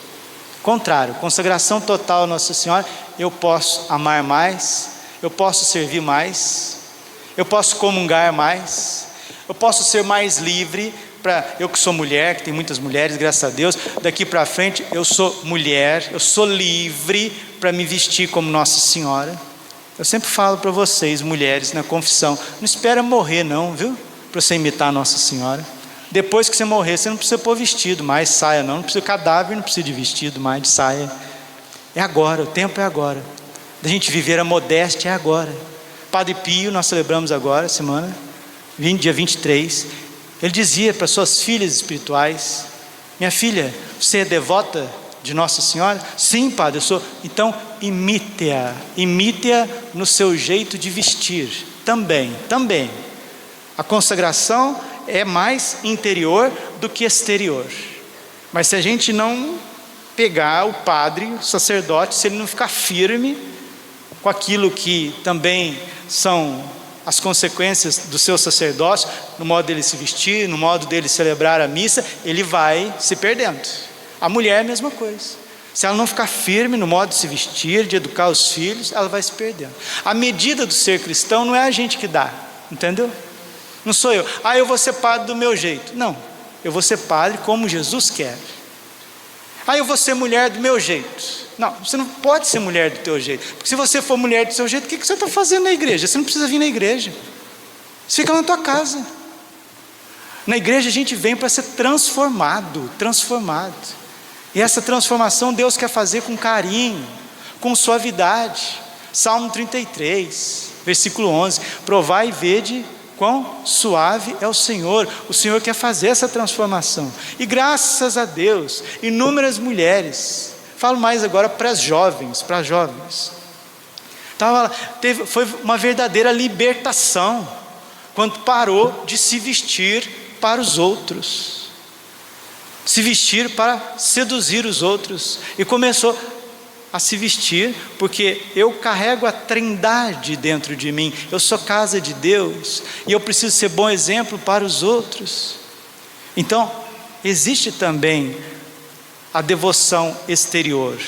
Contrário, consagração total a Nossa Senhora. Eu posso amar mais, eu posso servir mais, eu posso comungar mais, eu posso ser mais livre. Eu que sou mulher, que tem muitas mulheres, graças a Deus, daqui para frente eu sou mulher, eu sou livre para me vestir como Nossa Senhora. Eu sempre falo para vocês, mulheres, na confissão, não espera morrer não, viu? Para você imitar a Nossa Senhora. Depois que você morrer, você não precisa pôr vestido mais, saia não precisa, cadáver não precisa de vestido mais, de saia. É agora, o tempo é agora. Da gente viver a modéstia é agora. Padre Pio, nós celebramos agora, semana, dia 23, ele dizia para suas filhas espirituais: minha filha, você é devota de Nossa Senhora? Sim, padre, eu sou. Então imite-a no seu jeito de vestir, também. A consagração é mais interior do que exterior, mas se a gente não pegar o padre, o sacerdote, se ele não ficar firme com aquilo que também são as consequências do seu sacerdócio, no modo dele se vestir, no modo dele celebrar a missa, ele vai se perdendo. A mulher é a mesma coisa. Se ela não ficar firme no modo de se vestir, de educar os filhos, ela vai se perdendo. A medida do ser cristão não é a gente que dá, entendeu? Não sou eu, eu vou ser padre do meu jeito. Não, eu vou ser padre como Jesus quer. Eu vou ser mulher do meu jeito. Não, você não pode ser mulher do teu jeito, porque se você for mulher do seu jeito, o que você está fazendo na igreja? Você não precisa vir na igreja, você fica na tua casa. Na igreja a gente vem para ser transformado, e essa transformação Deus quer fazer com carinho, com suavidade. Salmo 33, versículo 11, provai e vede quão suave é o Senhor quer fazer essa transformação, e graças a Deus, inúmeras mulheres, falo mais agora para as jovens, foi uma verdadeira libertação, quando parou de se vestir para os outros, se vestir para seduzir os outros, e começou a se vestir, porque eu carrego a Trindade dentro de mim, eu sou casa de Deus, e eu preciso ser bom exemplo para os outros. Então, existe também a devoção exterior,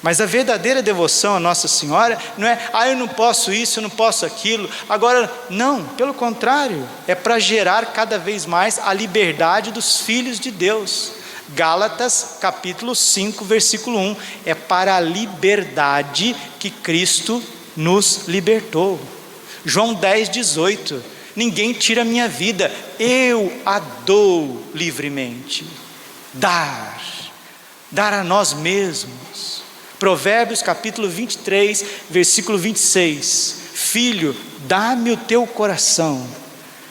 mas a verdadeira devoção a Nossa Senhora não é, eu não posso isso, eu não posso aquilo, agora, não, pelo contrário, é para gerar cada vez mais a liberdade dos filhos de Deus, Gálatas capítulo 5, versículo 1, é para a liberdade que Cristo nos libertou. João 10, 18, ninguém tira a minha vida, eu a dou livremente. Dar a nós mesmos. Provérbios capítulo 23, versículo 26, filho, dá-me o teu coração.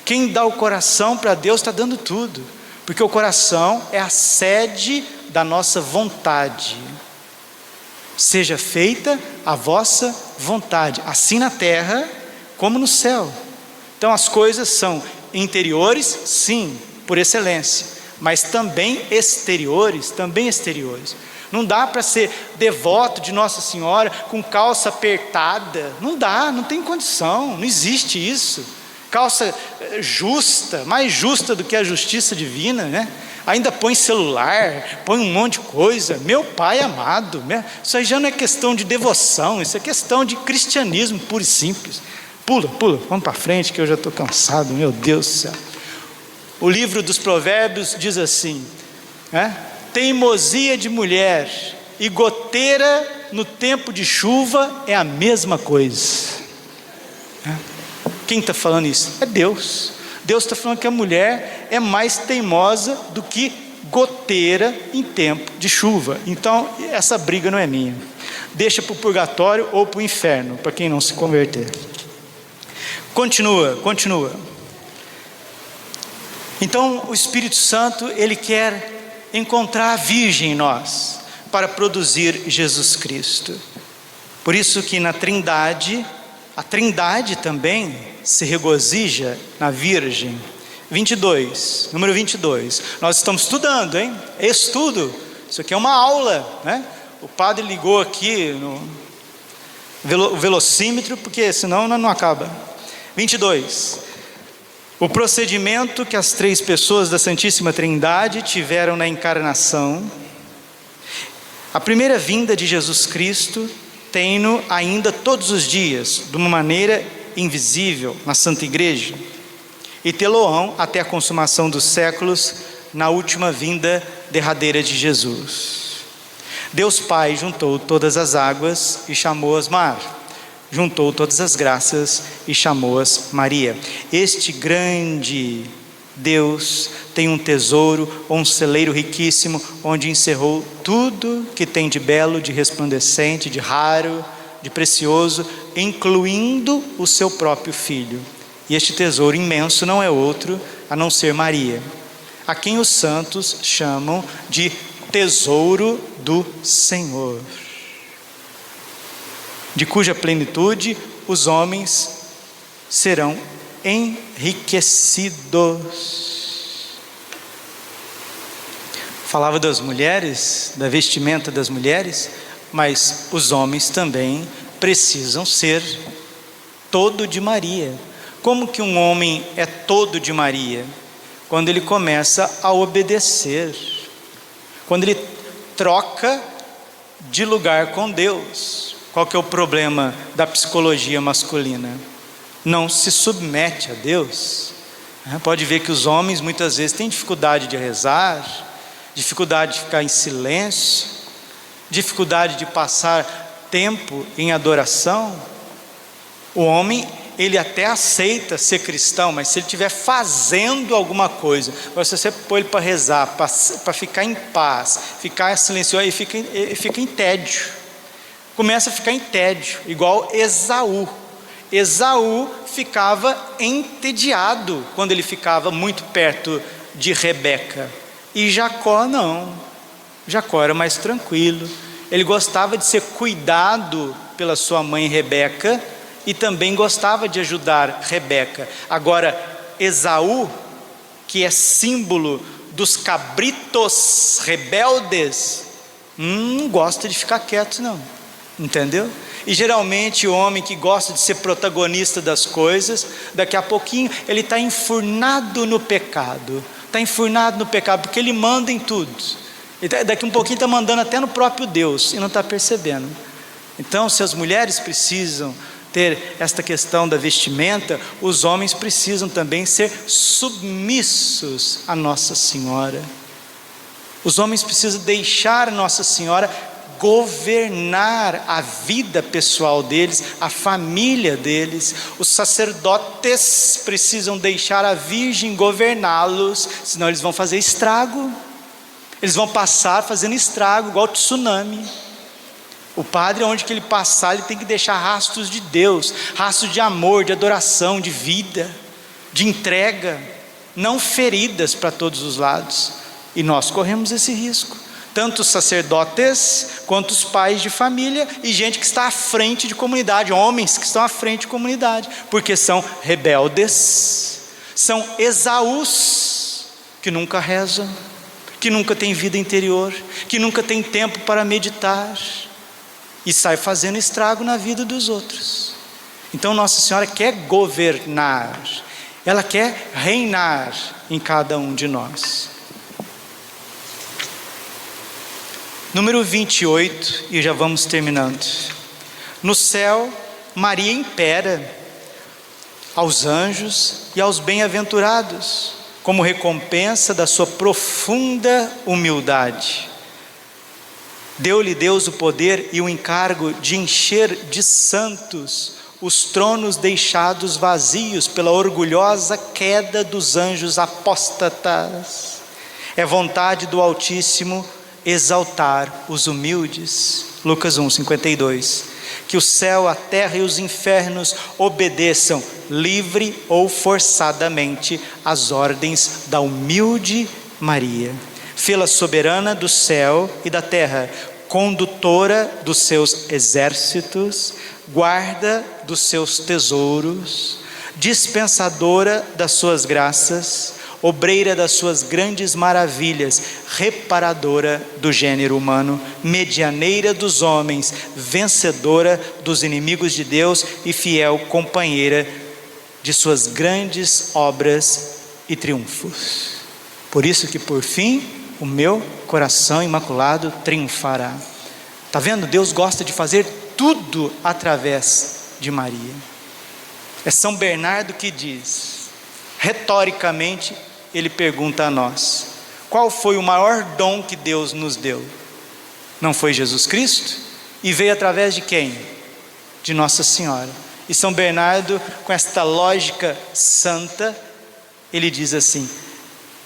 Quem dá o coração para Deus está dando tudo, porque o coração é a sede da nossa vontade. Seja feita a vossa vontade, assim na terra como no céu. Então as coisas são interiores, sim, por excelência, mas também exteriores, Não dá para ser devoto de Nossa Senhora com calça apertada, não dá, não tem condição, não existe isso. Calça justa, mais justa do que a justiça divina, né? Ainda põe celular, põe um monte de coisa. Meu Pai amado, isso aí já não é questão de devoção, isso é questão de cristianismo puro e simples. Pula, vamos para frente que eu já estou cansado, meu Deus do céu. O livro dos Provérbios diz assim, teimosia de mulher e goteira no tempo de chuva é a mesma coisa. Quem está falando isso? É Deus. Deus está falando que a mulher é mais teimosa do que goteira em tempo de chuva. Então essa briga não é minha, deixa para o purgatório ou para o inferno, para quem não se converter. Continua. Então o Espírito Santo, ele quer encontrar a virgem em nós, para produzir Jesus Cristo. Por isso que na Trindade, a Trindade também se regozija na Virgem. 22, número 22, nós estamos estudando, estudo, isso aqui é uma aula, O padre ligou aqui no velocímetro, porque senão não acaba. 22, o procedimento que as três pessoas da Santíssima Trindade tiveram na encarnação. A primeira vinda de Jesus Cristo tem-no ainda todos os dias, de uma maneira invisível, na Santa Igreja, e tê-lo-ão até a consumação dos séculos, na última vinda derradeira de Jesus. Deus Pai juntou todas as águas e chamou-as mar, juntou todas as graças e chamou-as Maria. Este grande Deus tem um tesouro ou um celeiro riquíssimo, onde encerrou tudo que tem de belo, de resplandecente, de raro, de precioso, incluindo o seu próprio Filho. E este tesouro imenso não é outro a não ser Maria, a quem os santos chamam de tesouro do Senhor, de cuja plenitude os homens serão enriquecidos. Falava das mulheres, da vestimenta das mulheres, mas os homens também precisam ser todo de Maria. Como que um homem é todo de Maria? Quando ele começa a obedecer, quando ele troca de lugar com Deus. Qual que é o problema da psicologia masculina? Não se submete a Deus. Pode ver que os homens muitas vezes têm dificuldade de rezar, dificuldade de ficar em silêncio, dificuldade de passar tempo em adoração. O homem, ele até aceita ser cristão, mas se ele estiver fazendo alguma coisa, se você pôr ele para rezar, para ficar em paz, ficar silencioso, ele fica em tédio, começa a ficar em tédio, igual Esaú. Esaú ficava entediado quando ele ficava muito perto de Rebeca, e Jacó não. Jacó era mais tranquilo, ele gostava de ser cuidado pela sua mãe Rebeca, e também gostava de ajudar Rebeca. Agora Esaú, que é símbolo dos cabritos rebeldes, não gosta de ficar quieto não, entendeu? E geralmente o homem que gosta de ser protagonista das coisas, daqui a pouquinho ele está enfurnado no pecado, porque ele manda em tudo, e daqui um pouquinho está mandando até no próprio Deus, e não está percebendo. Então, se as mulheres precisam ter esta questão da vestimenta, os homens precisam também ser submissos a Nossa Senhora. Os homens precisam deixar Nossa Senhora governar a vida pessoal deles, a família deles. Os sacerdotes precisam deixar a Virgem governá-los, senão eles vão fazer estrago. Eles vão passar fazendo estrago, igual tsunami. O padre, onde que ele passar, ele tem que deixar rastros de Deus, rastros de amor, de adoração, de vida, de entrega, não feridas para todos os lados. E nós corremos esse risco, tanto os sacerdotes, quanto os pais de família, e gente que está à frente de comunidade, homens que estão à frente de comunidade, porque são rebeldes, são Esaús, que nunca rezam, que nunca tem vida interior, que nunca tem tempo para meditar, e sai fazendo estrago na vida dos outros. Então Nossa Senhora quer governar, ela quer reinar em cada um de nós. Número 28, e já vamos terminando. No céu, Maria impera aos anjos e aos bem-aventurados, como recompensa da sua profunda humildade. Deu-lhe Deus o poder e o encargo de encher de santos os tronos deixados vazios pela orgulhosa queda dos anjos apóstatas. É vontade do Altíssimo exaltar os humildes. Lucas 1:52. Que o céu, a terra e os infernos obedeçam, livre ou forçadamente, às ordens da humilde Maria. Fê-la soberana do céu e da terra, condutora dos seus exércitos, guarda dos seus tesouros, dispensadora das suas graças, obreira das suas grandes maravilhas, reparadora do gênero humano, medianeira dos homens, vencedora dos inimigos de Deus e fiel companheira de suas grandes obras e triunfos. Por isso que por fim o meu coração imaculado triunfará. Está vendo? Deus gosta de fazer tudo através de Maria. É São Bernardo que diz, retoricamente, ele pergunta a nós: qual foi o maior dom que Deus nos deu? Não foi Jesus Cristo? E veio através de quem? De Nossa Senhora. E São Bernardo, com esta lógica santa, ele diz assim: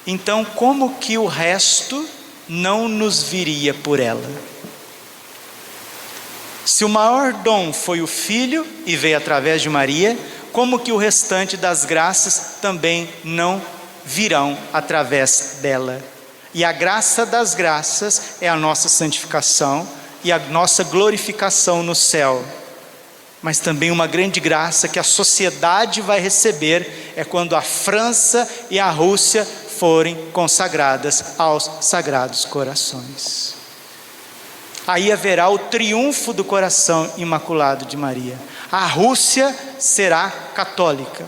então como que o resto não nos viria por ela? Se o maior dom foi o Filho e veio através de Maria, como que o restante das graças também não virão através dela? E a graça das graças é a nossa santificação e a nossa glorificação no céu. Mas também uma grande graça que a sociedade vai receber é quando a França e a Rússia forem consagradas aos Sagrados Corações. Aí haverá o triunfo do coração imaculado de Maria. A Rússia será católica.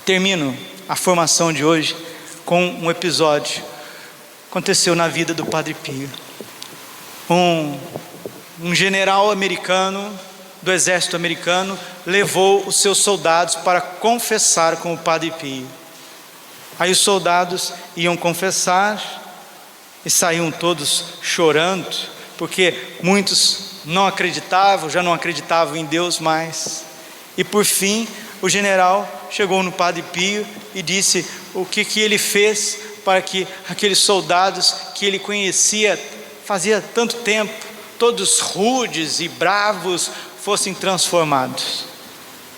Termino a formação de hoje com um episódio que aconteceu na vida do Padre Pio. Um general americano do exército americano levou os seus soldados para confessar com o Padre Pio. Aí os soldados iam confessar e saíam todos chorando, porque muitos não acreditavam, já não acreditavam em Deus mais. E por fim, o general chegou no Padre Pio e disse o que ele fez para que aqueles soldados que ele conhecia fazia tanto tempo, todos rudes e bravos, fossem transformados.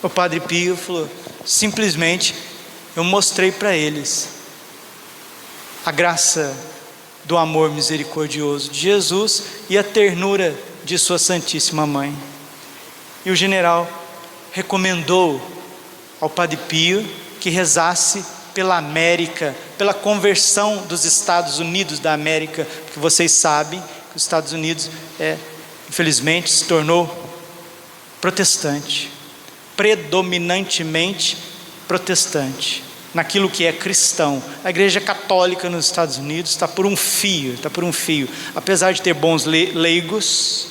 O Padre Pio falou: simplesmente eu mostrei para eles a graça do amor misericordioso de Jesus e a ternura de sua Santíssima Mãe. E o general recomendou ao Padre Pio que rezasse pela América, pela conversão dos Estados Unidos da América, porque vocês sabem que os Estados Unidos infelizmente se tornou protestante, predominantemente protestante, naquilo que é cristão. A Igreja Católica nos Estados Unidos está por um fio, apesar de ter bons leigos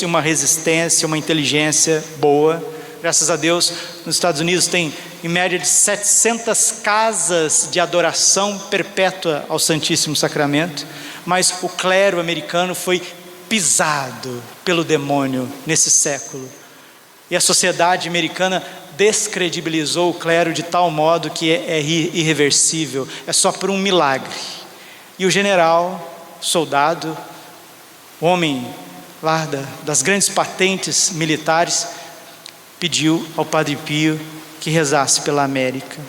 e uma resistência, uma inteligência boa. Graças a Deus, nos Estados Unidos tem em média de 700 casas de adoração perpétua ao Santíssimo Sacramento, mas o clero americano foi pisado pelo demônio nesse século. E a sociedade americana descredibilizou o clero de tal modo que é irreversível, é só por um milagre. E o general, soldado, homem lá das grandes patentes militares, pediu ao Padre Pio que rezasse pela América.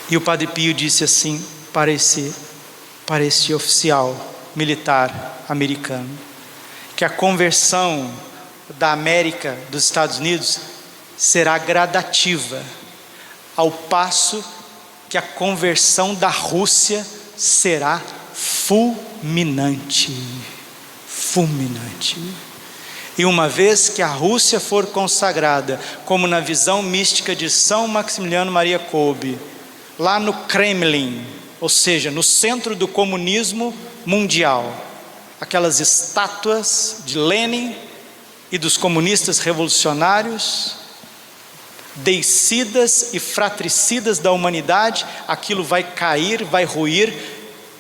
E o Padre Pio disse assim para esse oficial militar americano, que a conversão da América, dos Estados Unidos, será gradativa, ao passo que a conversão da Rússia será fulminante. Fulminante. E uma vez que a Rússia for consagrada, como na visão mística de São Maximiliano Maria Kolbe, lá no Kremlin, ou seja, no centro do comunismo mundial, aquelas estátuas de Lenin e dos comunistas revolucionários, deicidas e fratricidas da humanidade, aquilo vai cair, vai ruir.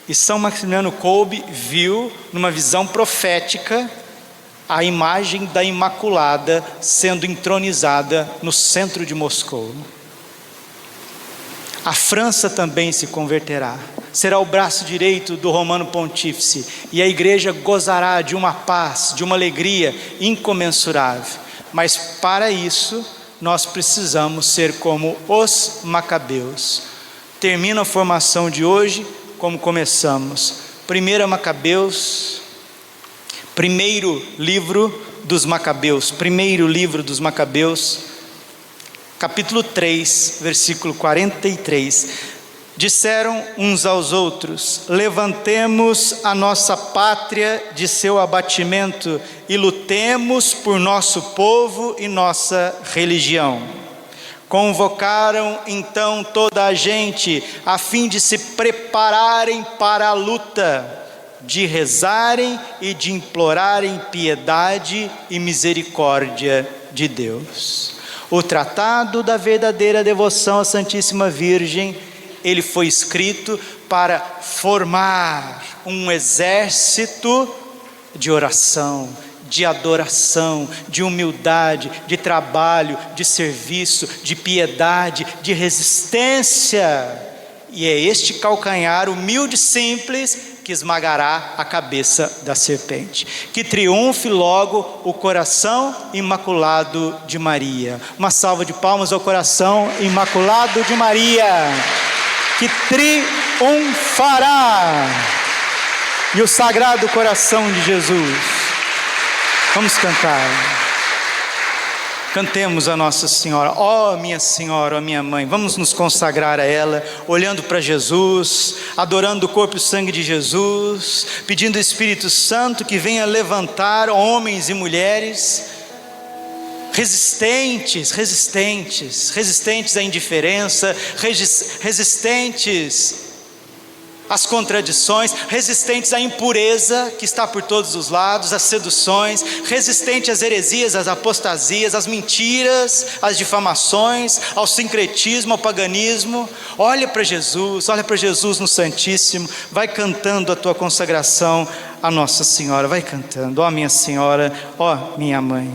E São Maximiliano Kolbe viu, numa visão profética, a imagem da Imaculada sendo entronizada no centro de Moscou. A França também se converterá, será o braço direito do Romano Pontífice, e a igreja gozará de uma paz, de uma alegria incomensurável. Mas para isso, nós precisamos ser como os Macabeus. Termina a formação de hoje como começamos. 1 Macabeus, primeiro livro dos Macabeus, capítulo 3, versículo 43. Disseram uns aos outros: levantemos a nossa pátria de seu abatimento e lutemos por nosso povo e nossa religião. Convocaram então toda a gente, a fim de se prepararem para a luta, de rezarem e de implorarem piedade e misericórdia de Deus. O tratado da verdadeira devoção à Santíssima Virgem, ele foi escrito para formar um exército de oração, de adoração, de humildade, de trabalho, de serviço, de piedade, de resistência. E é este calcanhar humilde e simples que esmagará a cabeça da serpente. Que triunfe logo o coração imaculado de Maria. Uma salva de palmas ao coração imaculado de Maria, que triunfará. E o Sagrado Coração de Jesus. Vamos cantar. Cantemos a Nossa Senhora. Ó minha Senhora, ó minha Mãe. Vamos nos consagrar a ela, olhando para Jesus, adorando o corpo e o sangue de Jesus, pedindo ao Espírito Santo que venha levantar homens e mulheres resistentes à indiferença, resistentes às contradições, resistentes à impureza que está por todos os lados, às seduções, resistente às heresias, às apostasias, às mentiras, às difamações, ao sincretismo, ao paganismo. Olha para Jesus no Santíssimo, vai cantando a tua consagração a Nossa Senhora, vai cantando. Ó minha Senhora, ó minha Mãe.